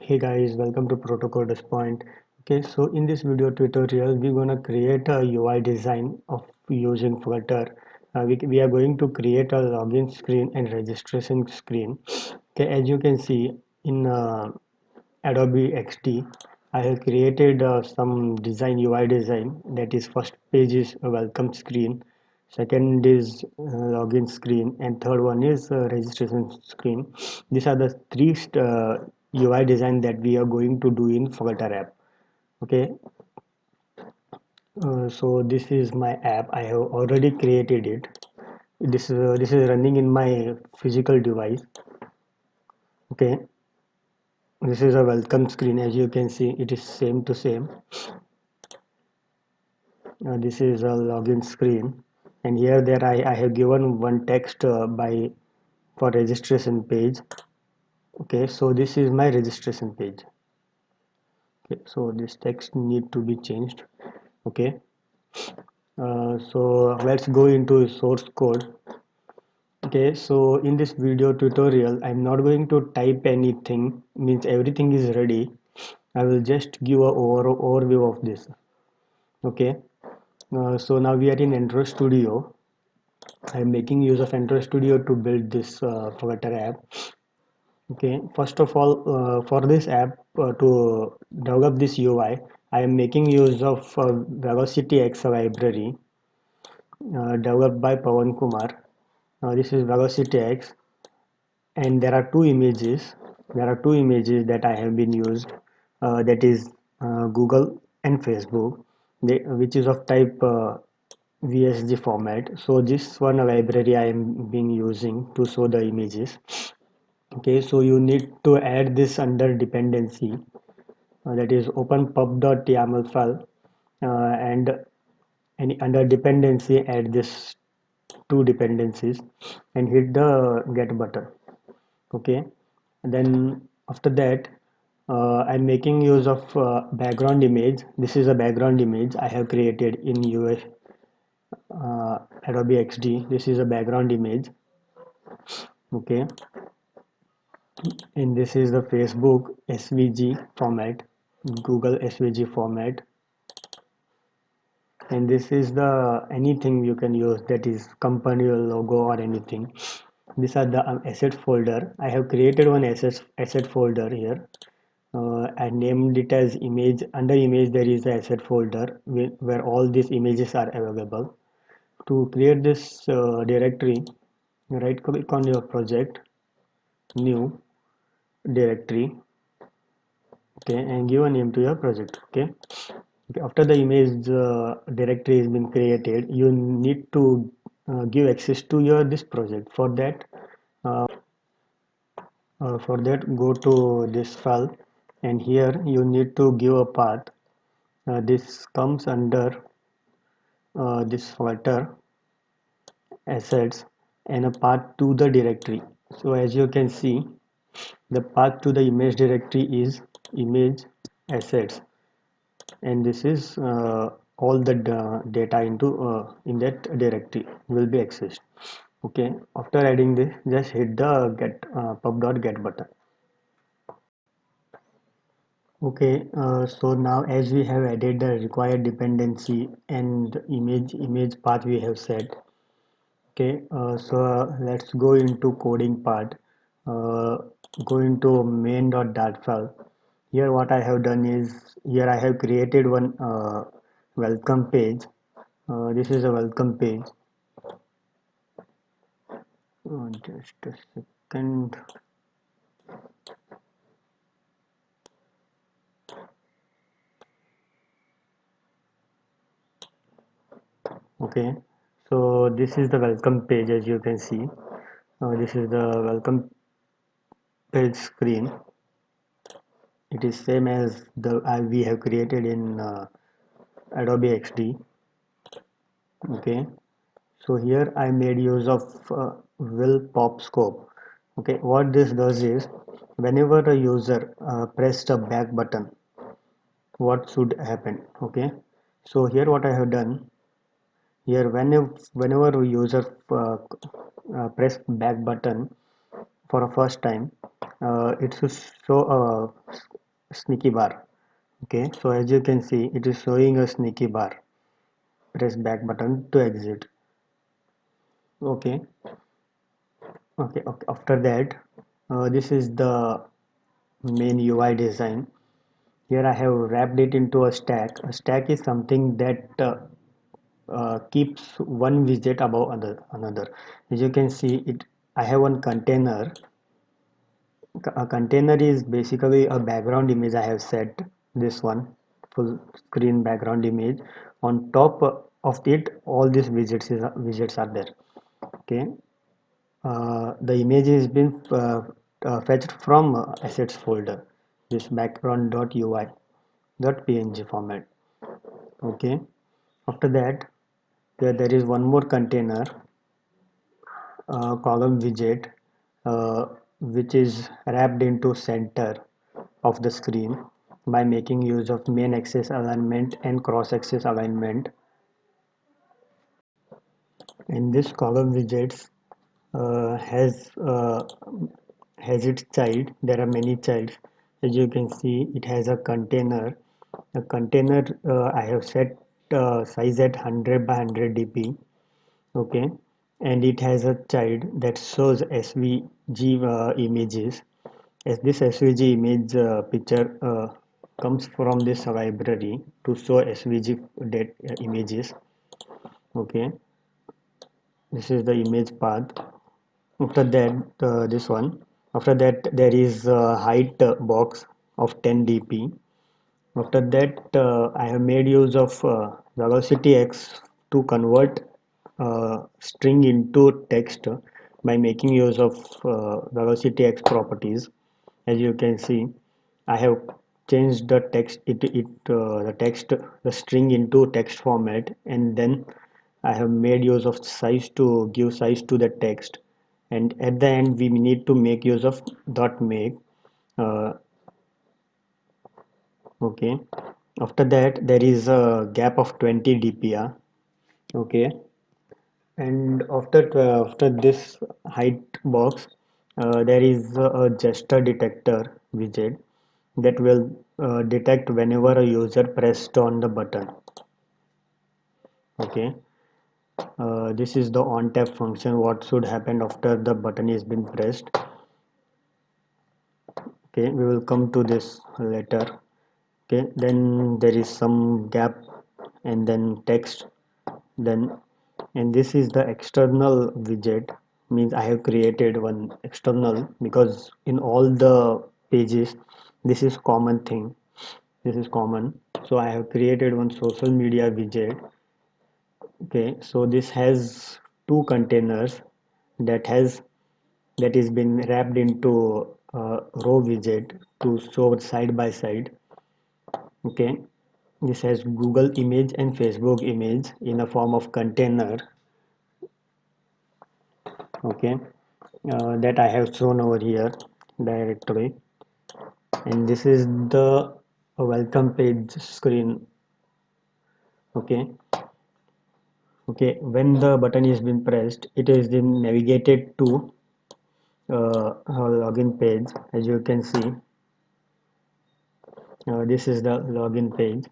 Hey guys, welcome to Proto Coders Point. Okay, so in this video tutorial, we're gonna create a UI design of using Flutter. We are going to create a login screen and registration screen. Okay, as you can see in Adobe XD, I have created some design UI design. That is, first page is a welcome screen, second is login screen, and third one is registration screen. These are the three UI design that we are going to do in Flutter app. Okay, so this is my app. I have already created it. This is running in my physical device. Okay, this is a welcome screen. As you can see, it is same to same. This is a login screen, and here there I have given one text by for registration page. Okay, so this is my registration page. Okay, so this text need to be changed. Okay, so let's go into source code. Okay, so in this video tutorial I'm not going to type anything, means everything is ready. I will just give a overview of this. Okay, so now we are in Android Studio. I'm making use of Android Studio to build this Flutter app. Okay, first of all, for this app to develop this UI, I am making use of Velocity X library developed by Pawan Kumar. This is Velocity X, and there are two images. There are two images that I have been used. That is Google and Facebook, which is of type VSG format. So this one library I am being using to show the images. Okay, so you need to add this under dependency, that is open pub.yaml file, and under dependency add this two dependencies and hit the get button. Okay, and then after that I'm making use of background image. This is a background image I have created in Adobe XD. This is a background image. Okay, and this is the Facebook SVG format, Google SVG format, and this is the anything you can use, that is company logo or anything. These are the asset folder. I have created one asset folder here. I named it as image. Under image there is a asset folder where all these images are available. To create this directory, right click on your project, new directory. Okay, and give a name to your project. Okay, after the image directory has been created, you need to give access to your this project. For that go to this file, and here you need to give a path. This comes under this Flutter assets and a path to the directory. So as you can see, the path to the image directory is image assets, and this is all the data into in that directory will be accessed. Okay, after adding this, just hit the get pub.get button. Okay, so now as we have added the required dependency and image path we have set. Okay, so let's go into coding part. uh, Go into main.dart file. Here what I have done is, here I have created one welcome page. This is a welcome page. Just a second. Okay, so this is the welcome page. As you can see, this is the welcome page screen. It is same as the we have created in Adobe XD. Okay, so here I made use of will pop scope. Okay, what this does is, whenever a user press the back button, what should happen? Okay, so here what I have done, here whenever a user press back button for a first time, it should show sneaky bar. Okay, so as you can see, it is showing a sneaky bar. Press back button to exit. Okay, okay. After that, this is the main UI design. Here I have wrapped it into a stack. A stack is something that keeps one widget above another. As you can see, it I have one container. A container is basically a background image. I have set this one full screen background image. On top of it, all these widgets are there. Okay, the image has been fetched from assets folder, this background.ui.png format. Okay, after that, there is one more container, column widget, uh, which is wrapped into center of the screen by making use of main axis alignment and cross axis alignment. In this column widgets uh, has uh, has its child. There are many childs. As you can see, it has a container. The container I have set size at 100 by 100 dp. Okay, and it has a child that shows svg images. As this svg image picture comes from this library to show svg images. Okay, this is the image path. After that, this one. After that, there is a height box of 10 dp. After that, I have made use of velocity x to convert string into text by making use of velocity x properties. As you can see, I have changed the the string into text format, and then I have made use of size to give size to the text. And at the end, we need to make use of dot make. Uh, okay. After that, there is a gap of 20 dpi. Okay. And after this height box, there is a gesture detector widget that will detect whenever a user pressed on the button. Okay, this is the on tap function. What should happen after the button is been pressed? Okay, we will come to this later. Okay, then there is some gap and then text. Then, and this is the external widget. Means I have created one external, because in all the pages this is common thing. This is common, so I have created one social media widget. Okay, so this has two containers that has that is been wrapped into row widget to show side by side. Okay, this has Google image and Facebook image in a form of container. Okay, that I have shown over here directly, and this is the welcome page screen. Okay, okay, when the button is been pressed, it is then navigated to login page. As you can see, this is the login page.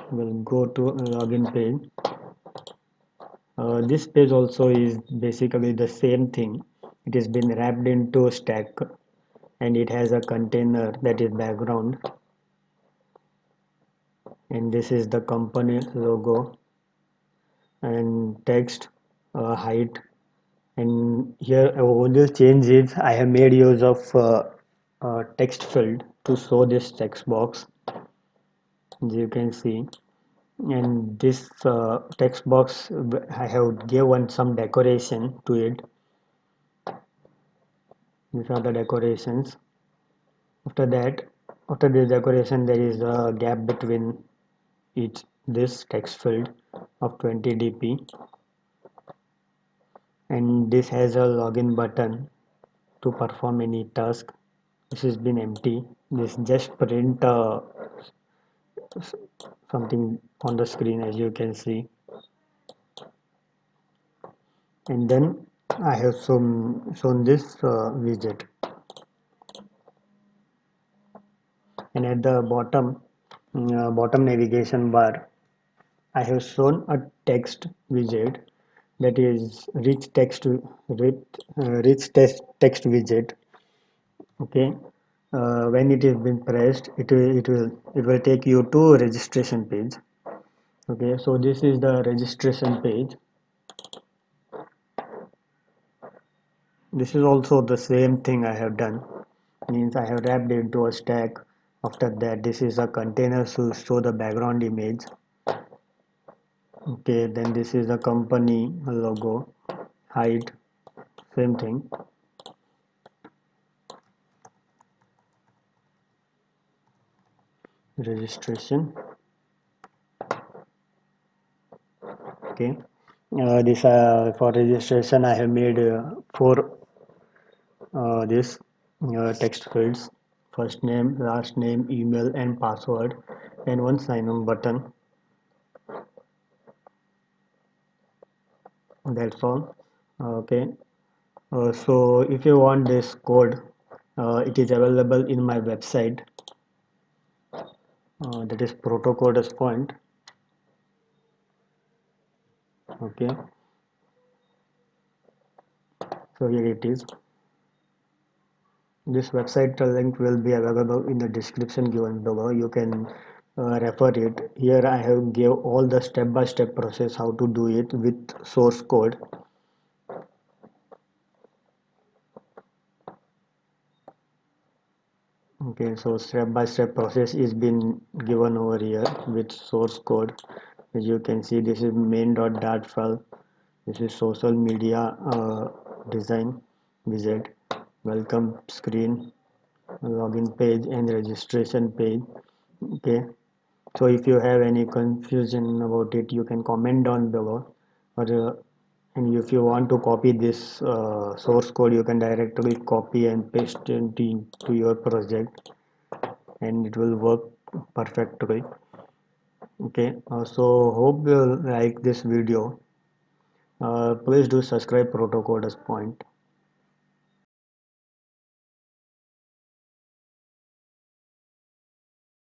We'll go to login page. This page also is basically the same thing. It has been wrapped into a stack, and it has a container that is background, and this is the company logo and text, height. And here only change is I have made use of text field to show this text box, as you can see. And this text box, I have given some decoration to it. These are the decorations. After that, after this decoration, there is a gap between each this text field of 20 dp, and this has a login button to perform any task. This has been empty. This just print something on the screen, as you can see. And then I have shown this widget. and at the bottom navigation bar I have shown a text widget, that is rich text widget. Okay, when it is been pressed, it will take you to registration page. Okay, so this is the registration page. This is also the same thing I have done, means I have wrapped into a stack. After that, this is a container to show the background image. Okay, then this is the company logo, height, same thing. Registration. Okay, this for registration I have made four this text fields: first name, last name, email, and password, and one sign-on button. That's all. Okay. So if you want this code, it is available in my website. That is Proto Coders Point. Okay. So here it is. This website link will be available in the description given below. You can refer it. Here I have gave all the step-by-step process how to do it with source code. Okay, so step-by-step process is been given over here with source code. As you can see, this is main.dart file. This is social media design widget, welcome screen, login page, and registration page. Okay, so if you have any confusion about it, you can comment down below. Or and if you want to copy this source code, you can directly copy and paste it into your project, and it will work perfectly. Okay, so hope you like this video. Please do subscribe Proto Coders Point.